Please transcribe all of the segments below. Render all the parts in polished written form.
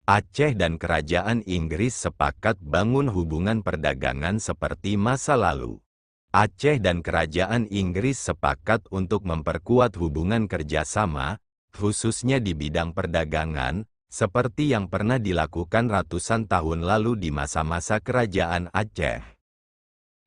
Aceh dan Kerajaan Inggris sepakat bangun hubungan perdagangan seperti masa lalu. Aceh dan Kerajaan Inggris sepakat untuk memperkuat hubungan kerjasama, khususnya di bidang perdagangan, seperti yang pernah dilakukan ratusan tahun lalu di masa-masa Kerajaan Aceh.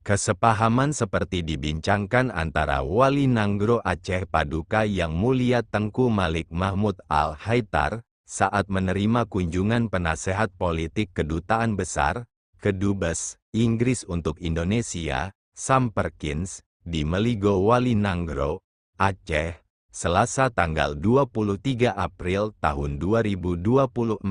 Kesepahaman seperti dibincangkan antara Wali Nanggro Aceh Paduka Yang Mulia Tengku Malik Mahmud Al-Haitar, saat menerima kunjungan penasehat politik Kedutaan Besar, Kedubes, Inggris untuk Indonesia, Sam Perkins, di Meligo Wali Nanggro, Aceh, Selasa tanggal 23 April tahun 2024.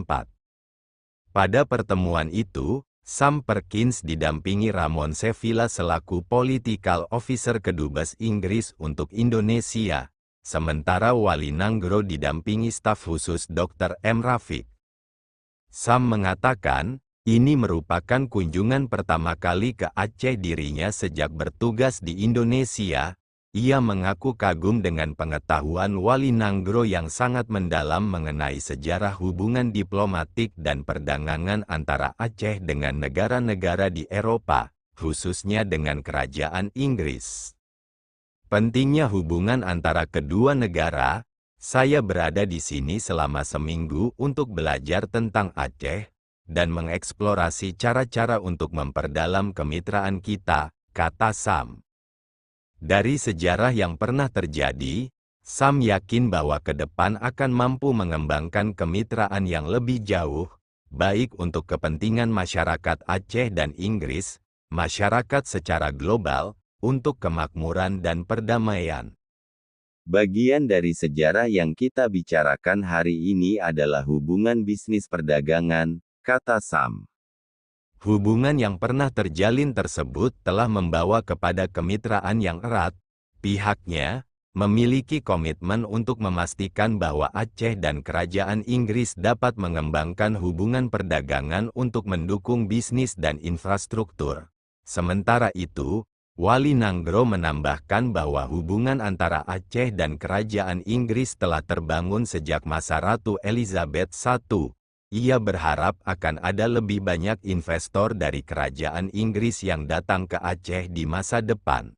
Pada pertemuan itu, Sam Perkins didampingi Ramon Sevilla selaku Political Officer Kedubes Inggris untuk Indonesia, sementara Wali Nanggro didampingi staf khusus Dr. M. Rafiq. Sam mengatakan, ini merupakan kunjungan pertama kali ke Aceh dirinya sejak bertugas di Indonesia. Ia mengaku kagum dengan pengetahuan Wali Nanggro yang sangat mendalam mengenai sejarah hubungan diplomatik dan perdagangan antara Aceh dengan negara-negara di Eropa, khususnya dengan Kerajaan Inggris. Pentingnya hubungan antara kedua negara, saya berada di sini selama seminggu untuk belajar tentang Aceh, dan mengeksplorasi cara-cara untuk memperdalam kemitraan kita, kata Sam. Dari sejarah yang pernah terjadi, Sam yakin bahwa ke depan akan mampu mengembangkan kemitraan yang lebih jauh, baik untuk kepentingan masyarakat Aceh dan Inggris, masyarakat secara global, untuk kemakmuran dan perdamaian. Bagian dari sejarah yang kita bicarakan hari ini adalah hubungan bisnis perdagangan, kata Sam. Hubungan yang pernah terjalin tersebut telah membawa kepada kemitraan yang erat. Pihaknya memiliki komitmen untuk memastikan bahwa Aceh dan Kerajaan Inggris dapat mengembangkan hubungan perdagangan untuk mendukung bisnis dan infrastruktur. Sementara itu, Wali Nanggro menambahkan bahwa hubungan antara Aceh dan Kerajaan Inggris telah terbangun sejak masa Ratu Elizabeth I. Ia berharap akan ada lebih banyak investor dari Kerajaan Inggris yang datang ke Aceh di masa depan.